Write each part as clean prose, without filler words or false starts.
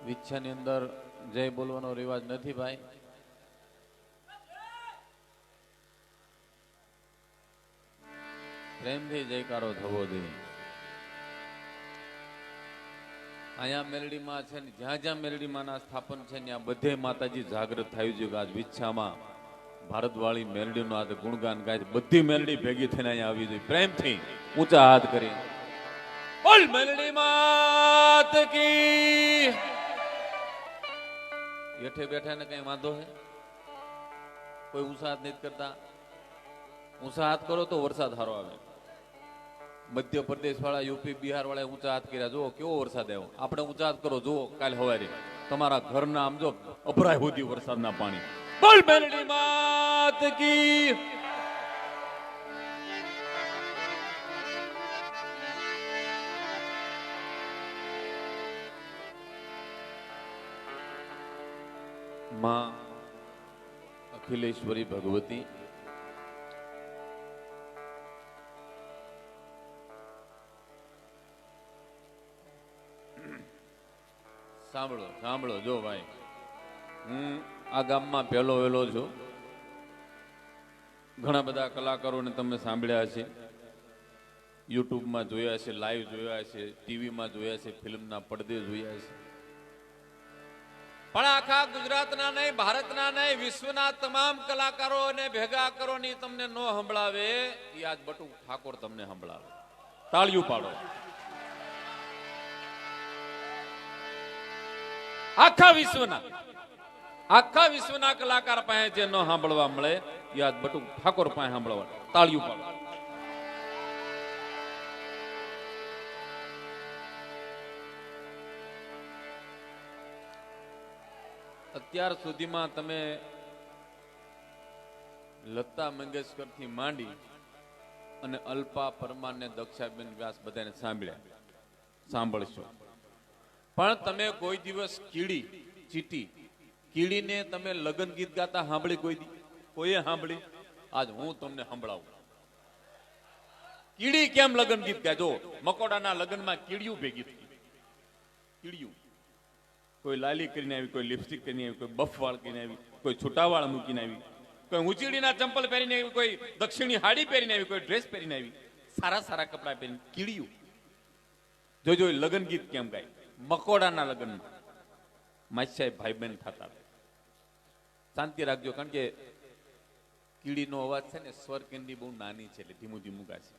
વિચ્છાની અંદર જય બોલવાનો રિવાજ નથી ભાઈ. પ્રેમથી જયકારો થવો જોઈએ. અહીંયા મેલડીમાં છે ને જ્યાં જ્યાં મેલડીમાંના સ્થાપન છે ને આ બધે માતાજી જાગૃત થયું છે કે આજ વિચ્છામાં ભારતવાળી મેલડીનું આ ગુણગાન ગાય. બધી મેલડી ભેગી થઈને અહીંયા આવી જોઈએ. પ્રેમથી ઊંચા હાથ કરી બોલ મેલડી માત કી. બેઠે બેઠા ને કઈ વાંધો હે? કોઈ ઊંચા હાથ નથી કરતા? ઊંચા હાથ કરો તો વરસાદ સારો આવે. મધ્યપ્રદેશ વાળા, યુપી, બિહાર વાળા ઊંચા હાથ કર્યા. જુઓ કેવો વરસાદ આવ્યો. આપણે ઊંચા હાથ કરો, જુઓ કાલે સવારે તમારા ઘરના આમ જો અભરાય સુધી વરસાદના પાણી. બોલ મેલડી માત કી. માં અખિલેશ્વરી ભગવતી સાંભળો સાંભળો. જો ભાઈ, હું આ ગામમાં પહેલો વહેલો છું. ઘણા બધા કલાકારોને તમે સાંભળ્યા છે, યુટ્યુબમાં જોયા છે, લાઈવ જોયા છે, ટીવીમાં જોયા છે, ફિલ્મના પડદે જોયા છે. પણ આખા ગુજરાતના નહીં, ભારતના નહીં, વિશ્વના તમામ કલાકારોને ભેગા કરો ની તમને નો સંભળાવે એ આજ બટુ ઠાકોર તમને સંભળાવે. તાળીઓ પાડો. આખા વિશ્વના કલાકાર પાસે જે ન સાંભળવા મળે એ આજ બટુ ઠાકોર પાસે સાંભળવા. તાળીઓ પાડો. અત્યાર સુધીમાં તમે લતા મંગેશકર થી માંડી અને અલ્પા પરમાર ને દક્ષાબેન વ્યાસ બધાને સાંભળ્યા, સાંભળશો. પણ તમે કોઈ દિવસ કીડી ચીટી કીડીને તમે લગ્ન ગીત ગાતા સાંભળી? કોઈએ સાંભળી? આજ હું તમને સંભળાવું. કીડી કેમ લગ્ન ગીત ગાય? જો મકોડાના લગ્નમાં કીડીયું ભેગી થઈ. કીડીયું કોઈ લાલી કરીને આવી, કોઈ લિપસ્ટિક કરીને આવી, કોઈ બફ વાળ કરીને આવી, કોઈ છૂટાવાળ મૂકીને આવી, કોઈ ઊંચીડીના ચંપલ પહેરીને આવી, કોઈ દક્ષિણી હાડી પહેરીને આવી, કોઈ ડ્રેસ પહેરીને આવી, સારા સારા કપડા પહેરીને. કીડીયું જોજો લગ્ન ગીત કેમ ગાય. મકોડાના લગ્નમાં માછાઈ ભાઈ બહેન થતા. શાંતિ રાખજો, કારણ કે કીડીનો અવાજ છે ને સ્વર કેન્ડી બહુ નાની છે, એટલે ધીમું ધીમું ગાશે.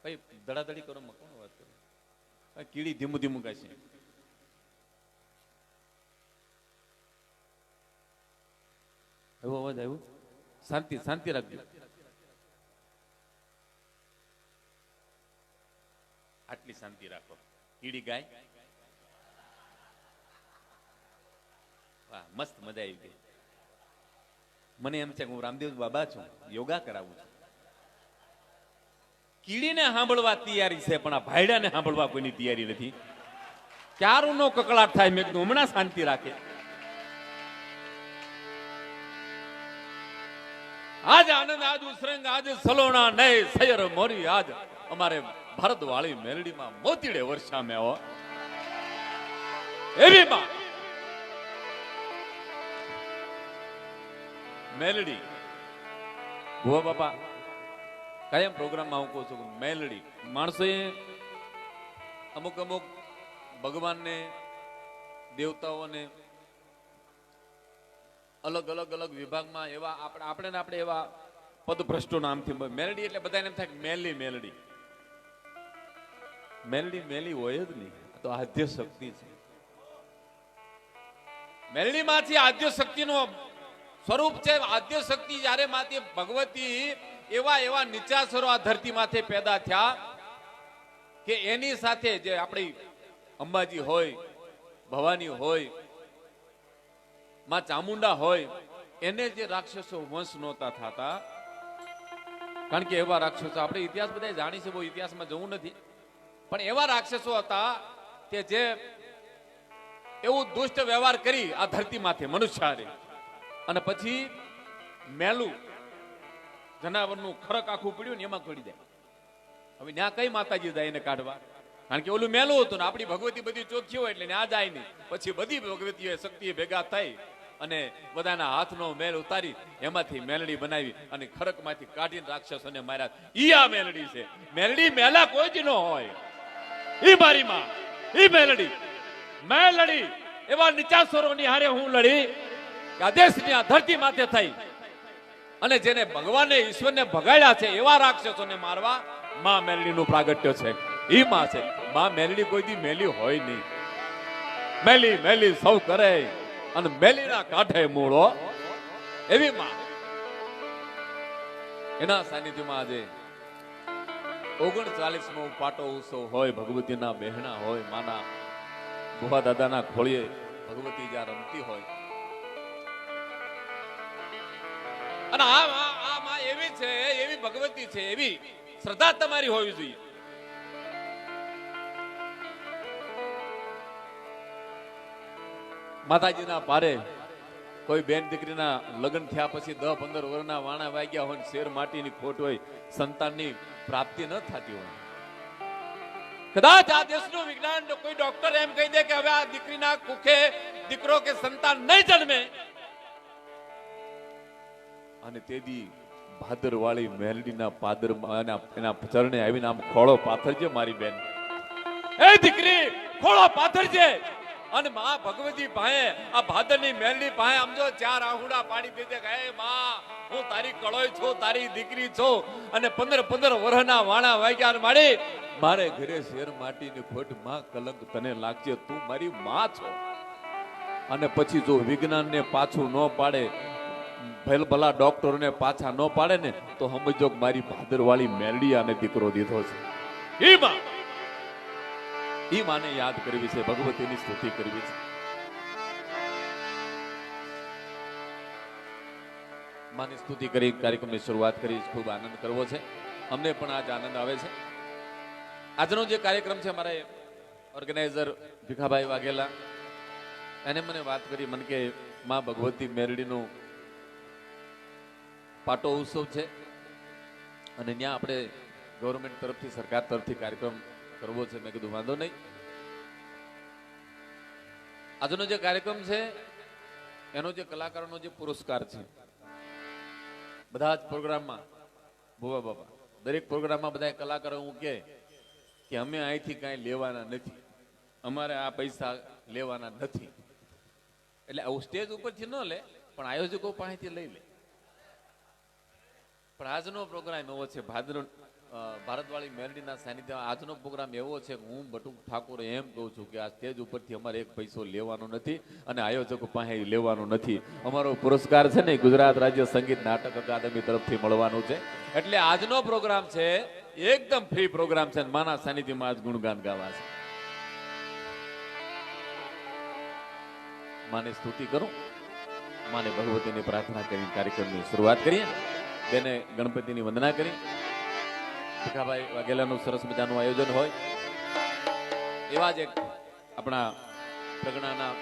ભાઈ ધડાધડી કરો, મકોનો વાત કરો. કીડી ધીમું ધીમું ગાશે. એવો અવાજ આવ્યો? શાંતિ શાંતિ રાખજો. આટલી શાંતિ રાખો. કીડી ગાય. વાહ, મસ્ત મજા આવી ગઈ. મને એમ છે કે હું રામદેવ બાબા છું, યોગા કરાવું છું. કીડીને સાંભળવા તૈયારી છે, પણ આ ભાઈડાને સાંભળવા કોઈની તૈયારી નથી. ક્યારું નો કકળાટ થાય. મેં કીધું હમણાં શાંતિ રાખે. આજ આનંદ, આજ ઉસરંગ, આજ સલોણા નય સૈયર મોરી. આજ અમારે ભારત વાળી મેલડીમાં મોતીડે વર્ષા મેં હો. એવી માં મેલડી. ભુવા બાપા કાયમ પ્રોગ્રામમાં હું કહું છું કે મેલડી માણસોએ અમુક અમુક ભગવાનને, દેવતાઓને અલગ અલગ અલગ વિભાગમાં એવા આપણે એવા પદભ્રષ્ટો નામથી. મેલડી એટલે બધાને એમ થાય કે મેલી મેલડી. મેલડી મેલી હોય જ નહીં, તો આદ્ય શક્તિ છે. મેલડી માંથી આદ્ય શક્તિનું સ્વરૂપ છે. આદ્ય શક્તિ જયારે માથી ભગવતી એવા એવા નિચાસરો આ ધરતી માથે પેદા થયા કે એની સાથે જે આપણી અંબાજી હોય, ભવાની હોય, માં ચામુંડા હોય, એને જે રાક્ષસો વંશ નહોતા થતા. કારણ કે એવા રાક્ષસો આપણે ઇતિહાસ બધા જાણી છે, બહુ ઇતિહાસમાં જવું નથી, પણ એવા રાક્ષસો હતા કે જે એવું દુષ્ટ વ્યવહાર કરી આ ધરતી માથે મનુષ્ય. અને પછી મેલું જનાવરનું ખરક આખું પડ્યું ને એમાં ખોડી દે. હવે ત્યાં કઈ માતાજી જાય એને કાઢવા? કારણ કે ઓલું મેલું હતું ને આપણી ભગવતી બધી ચોખ્ખી હોય એટલે આ જાય નહીં. પછી બધી ભગવતીઓ શક્તિઓ ભેગા થઈ અને બધાના હાથનો મેલ ઉતારી એમાંથી મેલડી બનાવી અને ખડકમાંથી કાઢીને રાક્ષસોને માર્યા. ઈ આ મેલડી છે. મેલડી મેલા કોઈ જ ન હોય. ઈ મારી માં, ઈ મેલડી. મેં લડી એવા નીચાસરોની હારે હું લડી કે આ દેશની આ ધરતી માથે થઈ અને જેને ભગવાને ઈશ્વરને ભગાડ્યા છે એવા રાક્ષસોને મારવા માં મેલડીનું પ્રાગટ્ય છે. ઈ માં છે. માં મેલડી કોઈ દી મેલી હોય નહીં. મેલી મેલી સૌ કરે અને મેલીના કાંઠે મૂળો એવી માં. એના સાનિધ્યમાં આજે 39મો પાટો ઉત્સવ હોય, ભગવતીના બહેણા હોય, માના ગુહા દાદાના ખોળીએ ભગવતી જ્યાં રમતી હોય. અને આ માં એવી છે, એવી ભગવતી છે, એવી શ્રદ્ધા તમારી હોવી જોઈએ. માતાજીના પારે કોઈ બેન દીકરીના લગ્ન થયા પછી 10-15 વર્ષના વાણા વાગ્યા હોય, શેર માટીની ખોટ હોય, સંતાનની પ્રાપ્તિ ન થતી હોય. કદાચ આ દેશનું વિજ્ઞાન કોઈ ડોક્ટર એમ કહી દે કે હવે આ દીકરીના કુખે દીકરો કે સંતાન નહીં જન્મે, અને તેદી ભાદરવાળી મેલડીના પાદર એના ચરણે આવીને આમ ખોળો પાથરજે મારી બેન. એ દીકરી ખોળો પાથરજે. અને માં ભગવતી પાસે આ ભાદરની મેલડી પાસે આમ જો 4 આહુડા પાડી દેજે કે હે માં, હું તારી કળોય છું, તારી દીકરી છું. અને 15 વર્ષના વાણા વાગ્યા મારી મારે ઘરે શેર માટીની ખોટ માં કલંક તને લાગશે, તું મારી માં છો. અને પછી જો વિજ્ઞાનને પાછું ન પાડે, ભલા ડોક્ટરોને પાછા ન પાડે ને, તો સમજો કે મારી ભાદરવાળી મેલડી આને દીકરો દીધો છે. ઈ માને યાદ કરવી છે, ભગવતીની સ્તુતિ કરવી છે. માની સ્તુતિ કરી કાર્યક્રમની શરૂઆત કરી, ખૂબ આનંદ કરવો છે. અમને પણ આજ આનંદ આવે છે. આજનો જે કાર્યક્રમ છે, મારે ઓર્ગેનાઇઝર ભીખાભાઈ વાઘેલા એને મને વાત કરી, મને કે માં ભગવતી મેરડીનું પાટો ઉત્સવ છે અને ત્યાં આપણે ગવર્મેન્ટ તરફથી, સરકાર તરફથી કાર્યક્રમ કરવો છે. મેં કીધું વાંધો નહીં. આજનો જે કાર્યક્રમ છે એનો જે કલાકારોનો જે પુરસ્કાર છે, બધા જ પ્રોગ્રામમાં ભુવા બાપા દરેક પ્રોગ્રામમાં બધા કલાકારો હું કે અમે અહીંથી કાંઈ લેવાના નથી, અમારે આ પૈસા લેવાના નથી. એટલે આવું સ્ટેજ ઉપરથી ન લે, પણ આયોજકો પાસેથી લઈ લે. પણ આજનો પ્રોગ્રામ એવો છે, ભારતવાળી મેલડીના સાનિધ્યમાં આજનો પ્રોગ્રામ એવો છે કે હું બટુક ઠાકોર એમ કહું છું કે આ સ્ટેજ ઉપરથી અમારે એક પૈસો લેવાનો નથી અને આયોજકો પાસે લેવાનો નથી. અમારો પુરસ્કાર છે ને ગુજરાત રાજ્ય સંગીત નાટક અકાદમી તરફથી મળવાનું છે. એટલે આજનો પ્રોગ્રામ છે એકદમ ફ્રી પ્રોગ્રામ છે. માના સાનિધ્યમાં આજ ગુણગાન ગાવા છે. માને સ્તુતિ કરું, માને ભગવતીની પ્રાર્થના કરી કાર્યક્રમની શરૂઆત કરીએ. બેને ગણપતિની વંદના કરી. ભીખાભાઈ વાઘેલાનું સરસ મજાનું આયોજન હોય એવા જ એક આપણા પ્રગણાના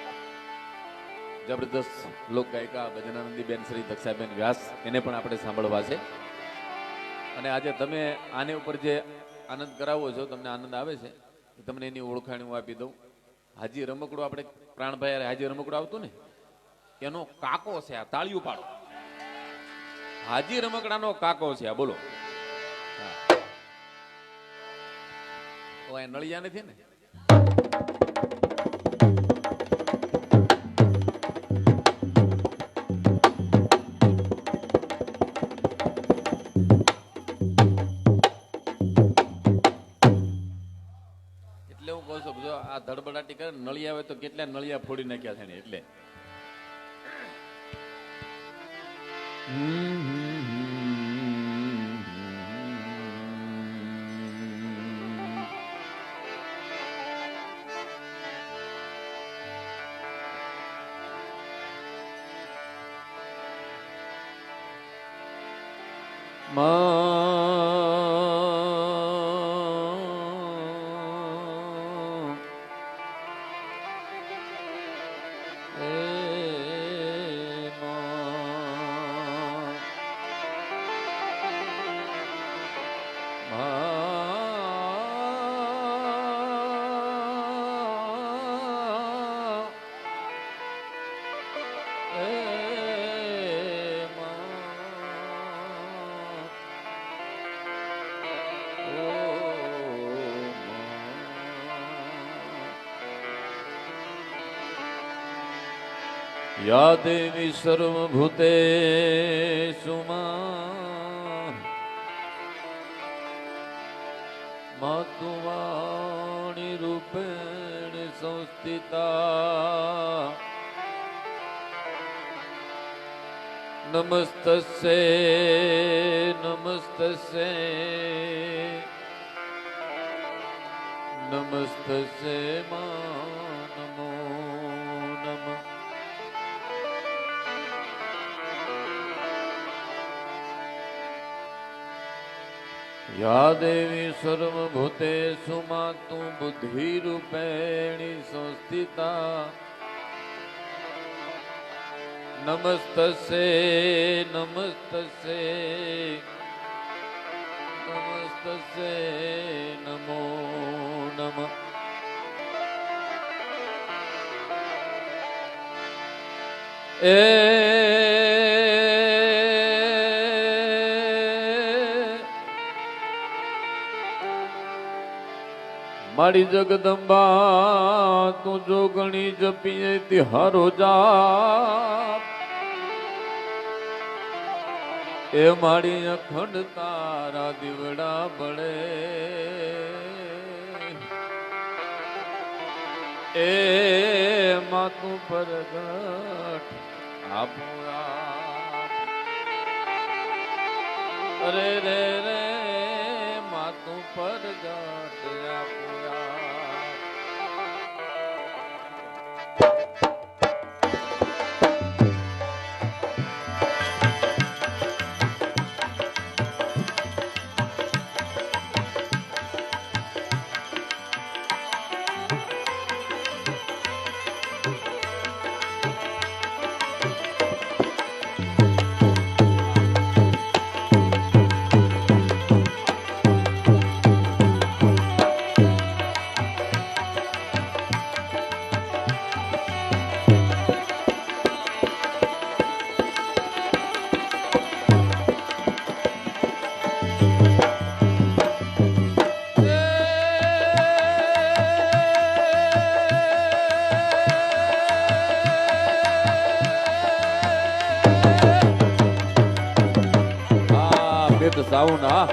જબરદસ્ત લોક ગાયિકા ભજનાનંદીબેન શ્રી દક્ષાબેન વ્યાસ, એને પણ આપણે સાંભળવા છે. અને આજે તમે આને ઉપર જે આનંદ કરાવો છો, તમને આનંદ આવે છે, તમને એની ઓળખાણ હું આપી દઉં. હાજી રમકડું, આપણે પ્રાણભાઈ હાજી રમકડું આવતું ને, એનો કાકો છે. આ તાળીયું પાડો. હાજી રમકડાનો કાકો છે આ. બોલો. નળિયા નથી ને? એટલે હું કહું છું, જો આ ધડબડાટી કરે નળિયા હોય તો કેટલા નળિયા ફોડી નાખ્યા છે ને. એટલે યા દેવી સર્વભૂતેષુ માતુ વાણી રૂપેણ સંસ્થિતા નમસ્તસ્યૈ નમસ્તસ્યૈ નમસ્તસ્યૈ નમો નમઃ. યા દેવી સર્વભૂતેષુ માતુ બુદ્ધિરૂપેણી સંસ્થિતા નમસ્તસ્યૈ નમસ્તસ્યૈ નમસ્તસ્યૈ નમો નમઃ. એ મારી જગદંબા તું જો ગણી જપીએ તિહારો જા એ મારી અખંડ તારા દીવડા બળે એ માતું પરગટ આપુરા અરે રે રે માતું પરગટ આપુરા. સાઉન્ડ હા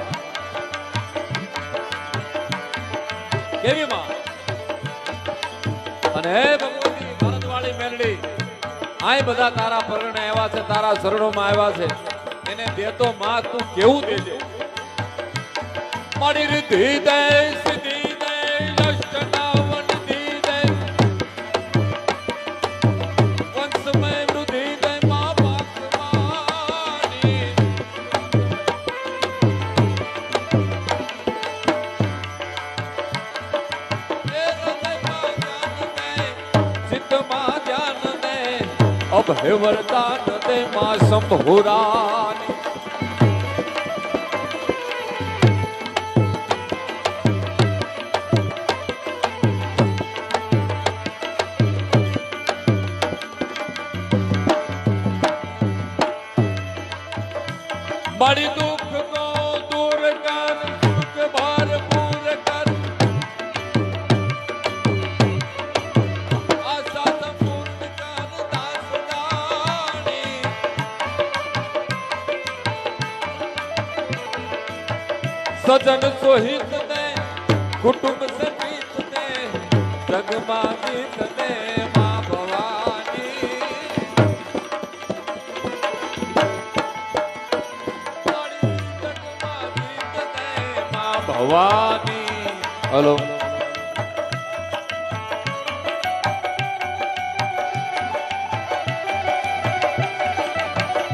કેવી માં અને હે ભગવતી ભારતવાળી મેલડી આય બધા તારા પરણે આવ્યા છે, તારા શરણોમાં આવ્યા છે, એને દેતો માં તું કેવું દેજે. મારી રીતિ દે સિદ્ધિ દે અષ્ટનાવન દી દે વંશમય વૃદ્ધિ દે મા પાકવાની ચિત્તમાં ધ્યાન દે અભય વરદાન દે માં શંભુરાની. મારી દુઃખ કો દૂર કર સુખ ભરપૂર કર આશા સંપૂર્ણ કર દાસ જાણી. સજન સોહિત દે કુટુંબ સહિત દે જગમાં ગીત દે મા Bhavani. Bhavani hello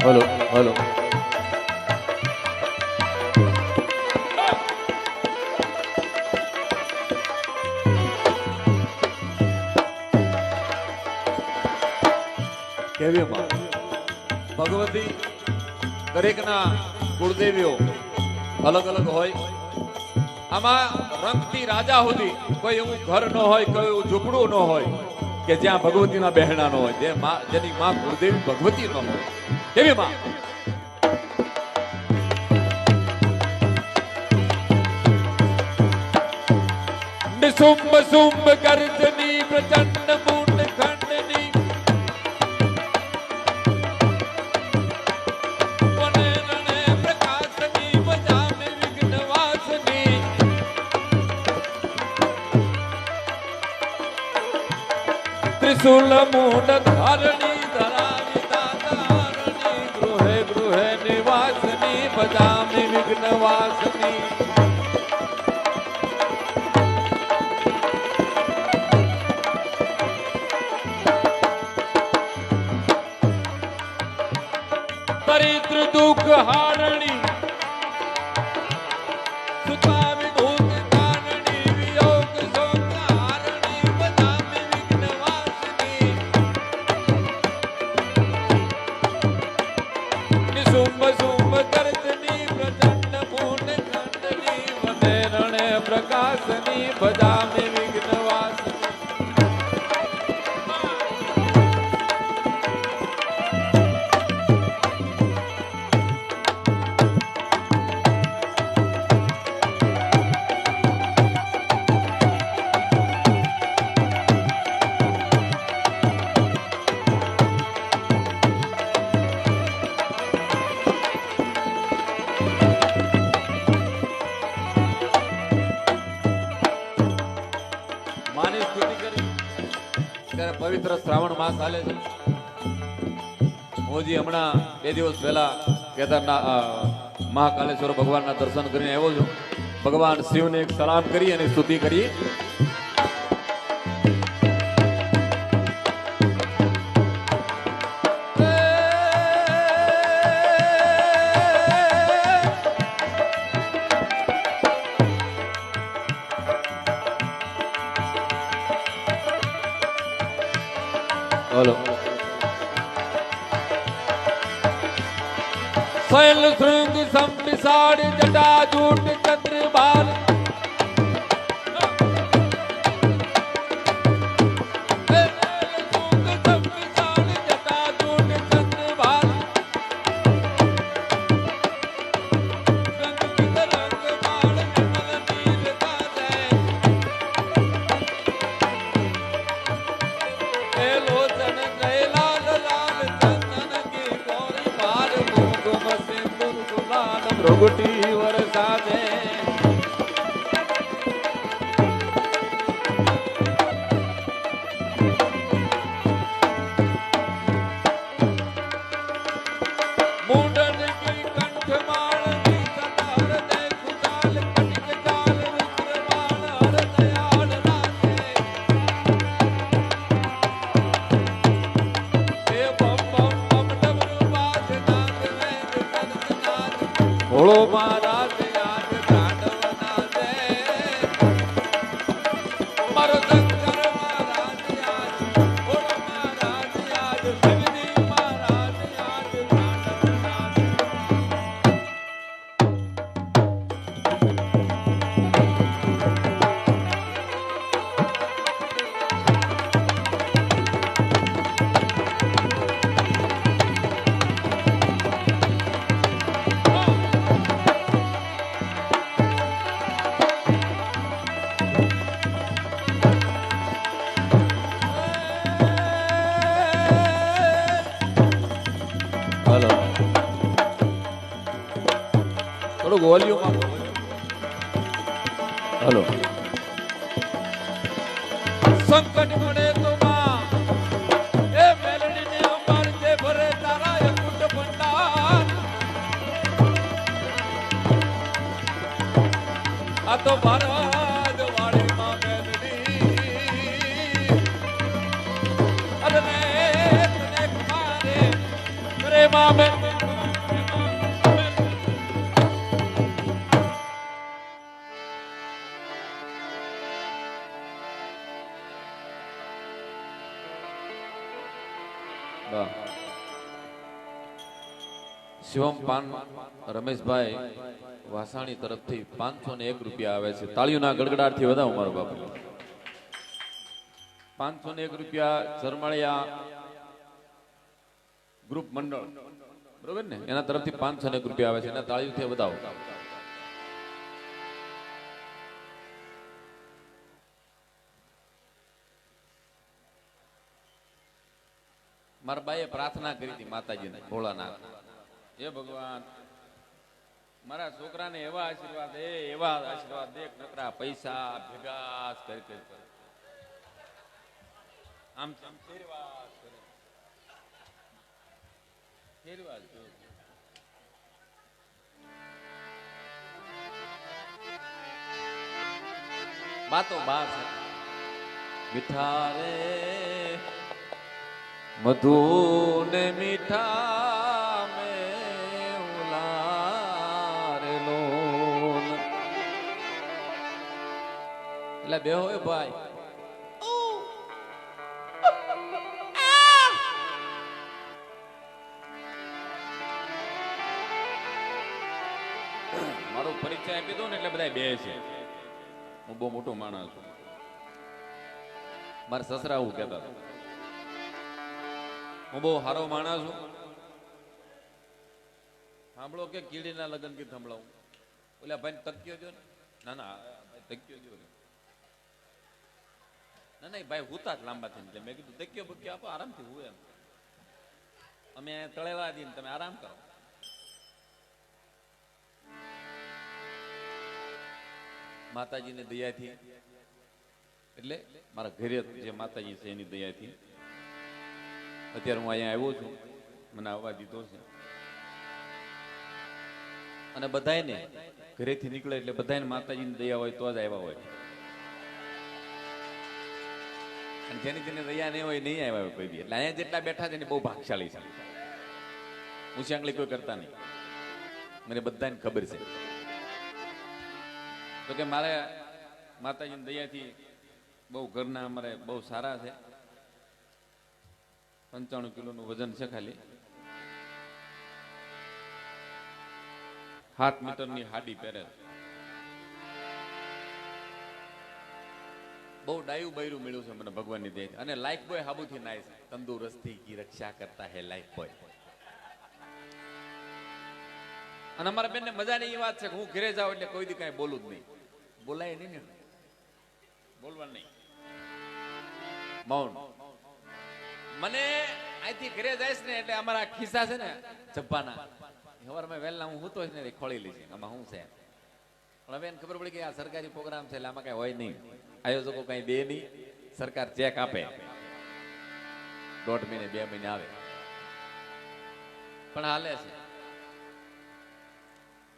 hello hello કેવી માં ભગવતી દરેકના કુળદેવીઓ અલગ અલગ હોય. આમાં રંગતી રાજા સુધી કોઈ એવું ઘર ન હોય, કોઈ એવું ઝૂંપડું ન હોય કે જ્યાં ભગવતીના બહેણા ન હોય, જેની માં કુળદેવી ભગવતી ન હોય. કેવી માં નિશુંભ શુંભ ગર્જની પ્રચંડ મૂંડ ખંડની ત્રિશુલ મૂળ ધારણી ધરાવી તારણી ગૃહે ગૃહે નિવાસની બજામી વિઘ્ન વાસની દરિદ્ર દુઃખ હારણી સુતા વિભૂત કારણી વિયોગ શોક હારણી બધામી વિઘ્ન વાસની નિશુંભ શુંભ ગર્જની પ્રચંડ પૂર્ણ ખંડની વને રણે પ્રકાશની બધામી વિઘ્ન વાસની પવિત્ર શ્રાવણ માસ ચાલે છે. હું હમણાં 2 દિવસ પહેલા કેદારનાથ મહાકાલેશ્વર ભગવાનના દર્શન કરીને આવ્યો છું. ભગવાન શિવને એક સલામ કરી અને સ્તુતિ કરી. બોલો શૈલ શૃંગ સંવિસાડ જટા જૂટ ચંદ્રબાલ પ્રગટી વરસાદે મુંડન કી કંઠમાળ ની સદાર દે કુદાલ પટિક ચાલ રુદ્રમાળ હર દયાળ નાથે હે બમ બમ બમ ડમરુ બાજ નાગ વેદ સદનાથ ભોળો મહારાજ યાદ તાંડવના દે મારો શંકર મહારાજ યાદ ભોળો મહારાજ યાદ શિવજી મહારાજ યાદ તાંડવના દે હલો થોડું વોલ્યુમ આપો. હલો સંકટ મળે તો માં એ મેલડીને અમાર જે ભરે તારા એ કુટ ભંડાર આ તો ભારત વાળી માં મેલડી અરે ને તને મારે કરે માં મેલડી શિવમ પાન રમેશભાઈ વાસાણી તરફથી 501 રૂપિયા આવે છે. તાળીઓના ગડગડાટથી વધાવો મારો બાપુ. 501 રૂપિયા ચરમાળિયા ગ્રુપ મંડળ બરોબર ને એના તરફથી 501 રૂપિયા આવે છે. એના તાળીઓથી વધાવો. મારા બાઈએ પ્રાર્થના કરી હતી માતાજીને ભોળાનાથ, હે ભગવાન મારા છોકરાને એવા આશીર્વાદ દે નકરા પૈસા ભેગા કરી આમ ફેરવા ફેરવા બાતો બાર છે મીઠા રે મધુ ને મીઠા મે ઉલારેલો એટલે બે હોય ભાઈ મારો પરિચય આપી દો ને એટલે બધા બે છે. હું બહુ મોટો માણસ છું. મારા સસરા એવું કહેતા હતા હું બહુ સારો માણસ છું. સાંભળો કે કીડીના લગ્ન ગીત સંભળાવું. ઓલા ભાઈ તક્યો જો ને. ના ના તક્યો જો ના ના ભાઈ હુતા જ લાંબા થઈને. મેં કીધું તક્યો બક્યો આપો આરામથી હું એમ અમે તળેવા દઈએ તમે આરામ કરો. માતાજીની દયાથી એટલે મારા ઘરે જે માતાજી છે એની દયાથી અત્યારે હું અહીંયા આવ્યો છું. મને આવવા દીધો છે અને બધાને ઘરેથી નીકળે એટલે બધાને માતાજીની દયા હોય તો જ આવ્યા હોય. અને જેની જેની દયા નહીં હોય નહીં આવ્યા હોય કોઈ બી. એટલે અહીંયા જેટલા બેઠા છે ને બહુ ભાગશાળી છે. ઊંચી આંગળી કોઈ કરતા નહીં. મને બધાને ખબર છે. તો કે મારે માતાજીની દયાથી બહુ ઘરના અમારે બહુ સારા છે. 95 કિલોનું વજન છે ખાલી. 7 મીટરની હાડી પહેરે. બહુ ડાયું બૈરું મળ્યું છે મને ભગવાનની દયાથી. અને લાઈફ બોય હાબુથી નાય છે. તંદુરસ્તી કી રક્ષા કરતા હે લાઈફ બોય. અને અમારા બેનને મજાની એ વાત છે કે હું ઘરે જાઉં એટલે કોઈ દી કાંઈ બોલું જ નહીં. બોલાય નહીં ને બોલવા નહીં મૌન. મને અહીંથી ઘરે જઈશ ને એટલે અમારા ખિસ્સા છે ને જબ્બાના સવારમાં વહેલા હું હોતો ને ખોળી લઈશ. આમાં શું છે પણ હવે એને ખબર પડી કે આ સરકારી પ્રોગ્રામ છે એટલે આમાં કઈ હોય નહીં. આયોજકો કઈ દે નહીં. સરકાર ચેક આપે 1.5 મહિને 2 મહિને આવે પણ હાલે છે.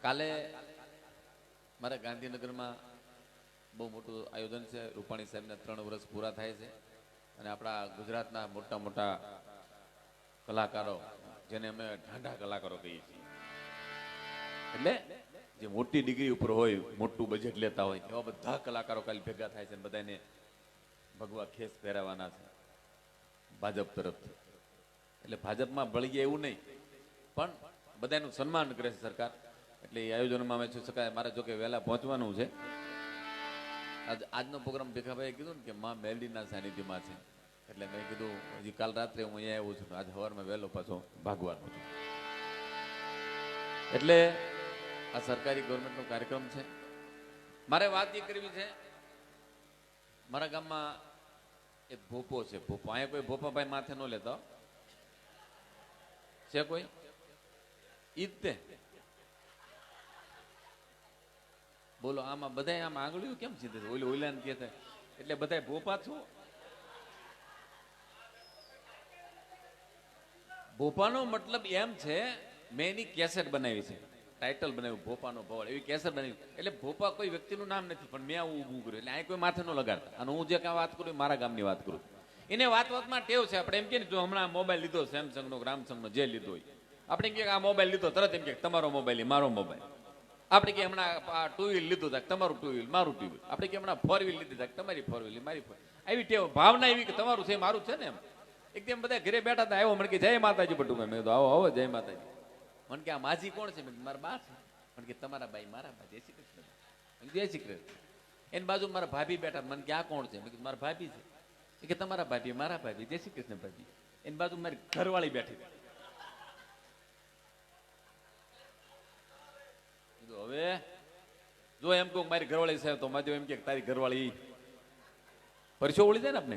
કાલે મારા ગાંધીનગરમાં બહુ મોટું આયોજન છે. રૂપાણી સાહેબના 3 વર્ષ પૂરા થાય છે અને આપણા ગુજરાતના મોટા મોટા કલાકારો જેને અમે ઢાંઢા કલાકારો કહીએ છીએ એટલે જે મોટી ડિગ્રી ઉપર હોય મોટું બજેટ લેતા હોય એવા બધા કલાકારો કાલે ભેગા થાય છે અને બધાને ભગવા ખેસ પહેરાવાના છે ભાજપ તરફથી. એટલે ભાજપમાં ભળી ગયા એવું નહીં પણ બધાનું સન્માન કરે છે સરકાર. એટલે એ આયોજનમાં અમે છું શકાય. મારે જો કે વહેલા પહોંચવાનું છે. આજનો પ્રોગ્રામ ભેખાભાઈએ કીધું ને કે માં મેલડીના સાનિધ્યમાં છે એટલે મેં કીધું હજી કાલ રાત્રે હું અહીંયા આવ્યો છું. આજે સવારમાં વહેલો પાછો ભાગવાનું છું. એટલે આ સરકારી ગવર્મેન્ટનો કાર્યક્રમ છે. મારે વાત એ કરવી છે. મારા ગામમાં એક ભોપો છે. ભોપો અહીંયા કોઈ ભોપાભાઈ માથે ન લેતા છે કોઈ ઈદ તે બોલો આમાં બધા આમ આંગળીઓ કેમ સીધે છે ઓલી ઓલા ને કે એટલે બધા ભોપા છો. ભોપાનો મતલબ એમ છે મેં એની કેસેટ બનાવી છે. ટાઇટલ બનાવ્યું ભોપાનો ભવાડ એવી કેસેટ બનાવી. એટલે ભોપા કોઈ વ્યક્તિનું નામ નથી પણ મેં આવું ઊભું કર્યું. એટલે અહીં કોઈ માથે ન લગાડતા. અને હું જે કાંઈ વાત કરું મારા ગામની વાત કરું. એને વાતમાં ટેવ છે. આપણે એમ કે જો હમણાં મોબાઈલ લીધો સેમસંગનો ગ્રામસંગનો જે લીધો હોય આપણે એમ કે આ મોબાઈલ લીધો તરત એમ કે તમારો મોબાઈલ મારો મોબાઈલ. આપણે કે હમણાં 2 વ્હીલ લીધું થાય તમારું 2 વ્હીલ મારું 2 વ્હીલ. આપણે કે હમણાં 4 વ્હીલ લીધી થાય તમારી 4 વ્હીલ મારી 4. આવી ટેવ ભાવના એવી કે તમારું છે મારું છે ને એમ. એકદમ બધા ઘરે બેઠા હતા. આવ્યો મને કે જય માતાજી બટું. મેં કીધું આવો આવો જય માતાજી. મને કે આ માજી કોણ છે? મેં મારા બા છે. મને કે તમારા બાઈ મારા બા. જય શ્રી કૃષ્ણ. જય શ્રી કૃષ્ણ. એની બાજુ મારા ભાભી બેઠા. મને કે આ કોણ છે? મેં કીધું મારા ભાભી છે. કે તમારા ભાભી મારા ભાભી. જય શ્રી કૃષ્ણ ભાભી. એની બાજુ મારી ઘરવાળી બેઠી. હવે જો એમ કહું મારી ઘરવાળી સાહેબ તો માધ્યમ એમ કે તારી ઘરવાળી પરસો ઓળી જાય ને આપણે.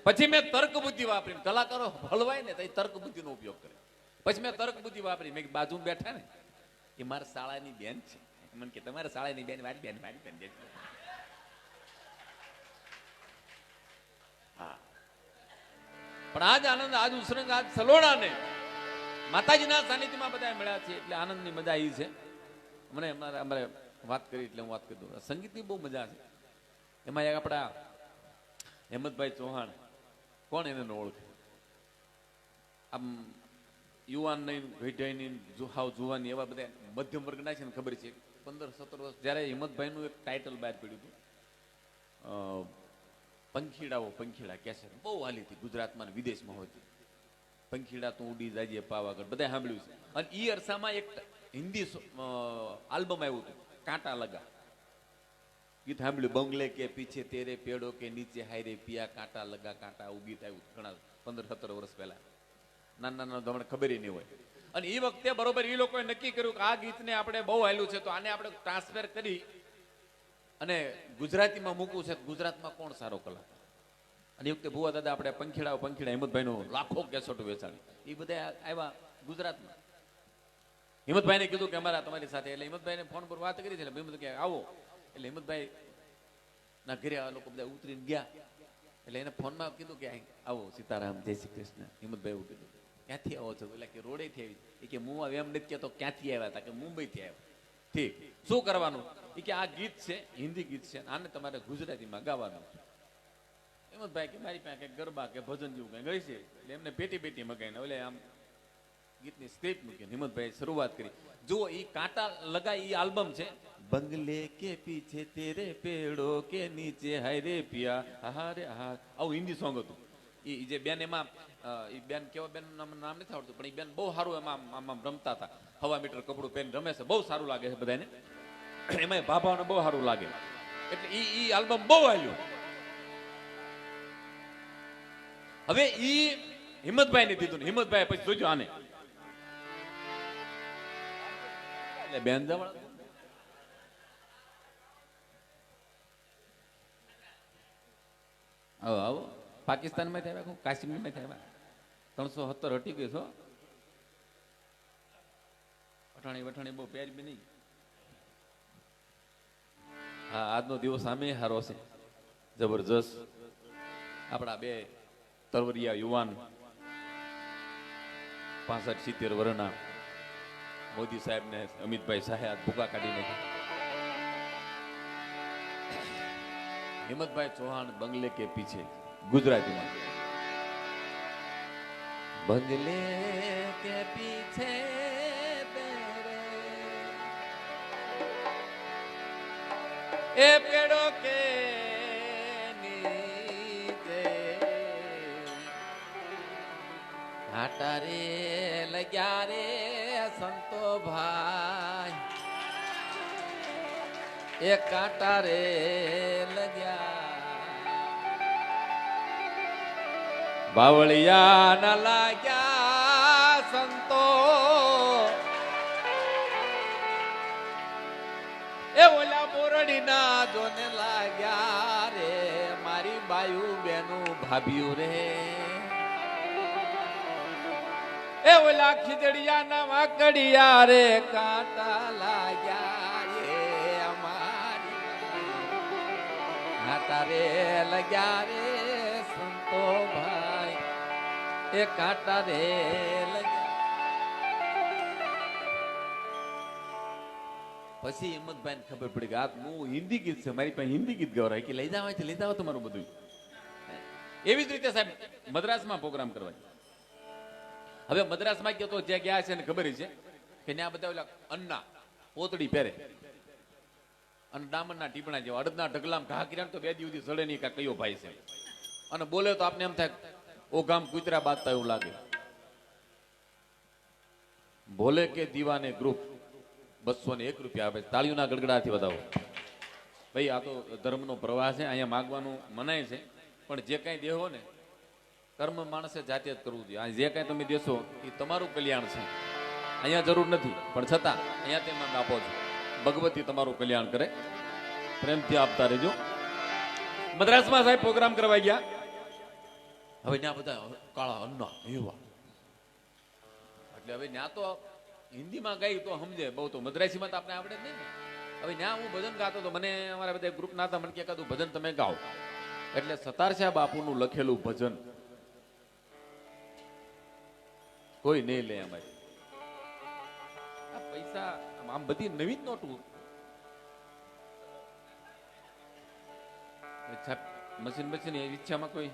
પછી મેં તર્ક બુદ્ધિ વાપરી. કલાકારો હલવાય ને તો એ તર્ક બુદ્ધિનો ઉપયોગ કરે. પછી મેં તર્ક બુદ્ધિ વાપરી. મેં બાજુ બેઠા ને એ મારા શાળાની બેન છે. મને કે તમારા શાળાની બેન મારી બેન મારી બેન. હા પણ આજ આનંદ, આજ ઉસરંગ, આજ સલોણાને માતાજીના સાનિધ્યમાં બધા મળ્યા છે એટલે આનંદની મજા એ છે. મને અમારે વાત કરી એટલે હું વાત કરી દઉં. સંગીતની બહુ મજા છે. એમાં એક આપણા હેમંતભાઈ ચૌહાણ, કોણ એને ન ઓળખે? આમ યુવાન નહીં, ગઈઢાઈ નહીં, હાવ જુવાની, એવા બધા મધ્યમ વર્ગના છે ને ખબર છે. 15-17 વર્ષ જ્યારે હિંમતભાઈનું એક ટાઇટલ બહાર પડ્યું હતું, પંખીડા કેસેટ બહુ હાલી હતી ગુજરાતમાં વિદેશમાં હોતી. પંખીડા તું ઉડી જાજે પાવાગઢ, બધા સાંભળ્યું છે. અને એ અરસામાં એક હિન્દી આલ્બમ આવ્યું હતું, કાંટા લગા. ગીત સાંભળ્યું, બંગલે કે પીછે તેરે પેડો કે નીચે હાયરે પિયા કાંટા લગા કાંટા, આવું ગીત આવ્યું ઘણા 15-17 વર્ષ પહેલા. નાના તમને ખબર નહીં હોય. અને એ વખતે બરોબર એ લોકોએ નક્કી કર્યું કે આ ગીતને આપણે બહુ હાલ્યું છે તો આને આપણે ટ્રાન્સફર કરી અને ગુજરાતીમાં મૂકવું છે. ગુજરાતમાં કોણ સારો કલાકાર? અને એ વખતે ભુવા દાદા આપણે પંખીડા હિંમતભાઈનું લાખો કેસેટો વેચાણી. એ બધા આવ્યા ગુજરાતમાં. હિંમતભાઈને કીધું કે અમારા તમારી સાથે, એટલે હિંમતભાઈને ફોન પર વાત કરી છે. એટલે હિંમત કે આવો, એટલે હિંમતભાઈ ના ઘરે આ લોકો બધા ઉતરીને ગયા. એટલે એને ફોનમાં કીધું કે આવો સીતારામ, જય શ્રી કૃષ્ણ. હિંમતભાઈ એવું કીધું, ક્યાંથી આવો છો? એટલે કે રોડેથી આવી. એ કે હું એમ નથી કહેતો ક્યાંથી આવ્યા હતા, કે મુંબઈથી આવ્યા. ઠીક, શું કરવાનું? એ કે આ ગીત છે, હિન્દી ગીત છે, આને તમારે ગુજરાતીમાં ગાવાનું. હિંમતભાઈ કે મારી પાસે ગરબા કે ભજન જેવું કઈ ગઈ છે. એટલે એમને પેટી મગાઈને એટલે આમ ગીતની સ્ક્રિપ્ટ મૂકી. હિંમતભાઈ શરૂઆત કરી. જુઓ, એ કાંટા લગા એ આલ્બમ છે. બંગલે કે પીછે તેરે પેડો કે નીચે હાય રે પિયા હારે હાર, આવું હિન્દી સોંગ હતું. એ જે બેન એમાં, એ બેન કેવા બેન નામ નથી આવડતું, પણ એ બેન બહુ સારું એમાં આમ રમતા હતા. હવા મીટર કપડું પહેરીને રમે છે, બહુ સારું લાગે છે બધાને. એમાં ભાભાને બહુ સારું લાગે. એટલે એ આલ્બમ બહુ હાલ્યું. હવે ઈ હિંમતભાઈ ને દીધું. હિંમતભાઈ પછી જોજો આને, એટલે બેન જવળ આવો આવો પાકિસ્તાનમાં થયા, કાશ્મીરમાં થયા. 370 હટી ગઈ છો. વઠાણી બહુ પ્યાર બી નહીં. હા, આજનો દિવસ સામે હારો છે, જબરજસ્ત. આપણા બે તરવરિયા યુવાન 65-70 વર્ષના મોદી સાહેબ ને અમિતભાઈ શાહે ભૂકા કાઢી નાખ્યા. હિંમતભાઈ ચૌહાણ, બંગલે કે પીછે, ગુજરાતીમાં. બંગલે કે પીછે એ પેડો કે નીચે ઘાટા રે લગ્યા રે સંતો ભાઈ, એ કાંટા રે લગ્યા બાવળિયા ના લાગ્યા સંતો, એ ઓલા બોરડી ના જોને લાગ્યા રે મારી બાયુ બેનું ભાભ્યું રે, એ ઓલા ખીજડિયા ના વાકડિયા રે કાંટા લાગ્યા રે અમારી કાંટા રે લગ્યા રે સંતો ભાઈ, એ કાંટા રે લગ્યા. પછી હિંમતભાઈ ને ખબર પડી કે આ હું હિન્દી ગીત છે, મારી પાસે હિન્દી ગીત ગવરાય, કે લઈ જવા છે, લઈ જાવ તમારું બધું. એવી જ રીતે સાહેબ મદ્રાસમાં પ્રોગ્રામ કરવા. હવે મદ્રાસમાં ગયો તો જ્યાં ગયા છે ને ખબર છે કે ત્યાં બધા ઓલા અન્ના પોતડી પહેરે અને ડામરના ટીપણા જેવા અડદના ઢગલામ ઘા કિરણ તો 2 દિવસ સુધી સડે નહીં. કયો ભાઈ છે અને બોલે તો આપને એમ થાય ઓ ગામ કૂતરા બાંધતા એવું લાગે. ભોલે કે દીવાને ગ્રુપ 201 રૂપિયા આપે. તાળીઓના ગડગડાથી વધાવો ભાઈ. આ તો ધર્મનો પ્રવાહ છે, અહીંયા માગવાનું મનાય છે, પણ જે કાંઈ દેહો ને કર્મ માણસે જાતે જ કરવું જોઈએ. આ જે કાંઈ તમે દેશો એ તમારું કલ્યાણ છે, અહીંયા જરૂર નથી, પણ છતાં અહીંયા તેમ આપો છો. ભગવતી તમારું કલ્યાણ કરે, પ્રેમથી આપતા રહેજો. મદ્રાસમાં સાહેબ પ્રોગ્રામ કરવા ગયા. હવે ત્યાં બધા કાળા અન્ના એવા, એટલે હવે ત્યાં તો હિન્દીમાં ગાઈ તો સમજે બહુ, તો મદ્રાસીમાં તો આપણે આવડે જ નહીં ને. હવે ત્યાં હું ભજન ગાતો તો મને અમારા બધા ગ્રુપ ના હતા, મને કે એકાદું ભજન તમે ગાઓ. એટલે સતારશા બાપુનું લખેલું ભજન કોઈ નહીં લે અમારી આ પૈસા આમ બધી નવી જ નોટું મશીન ઈચ્છામાં કોઈ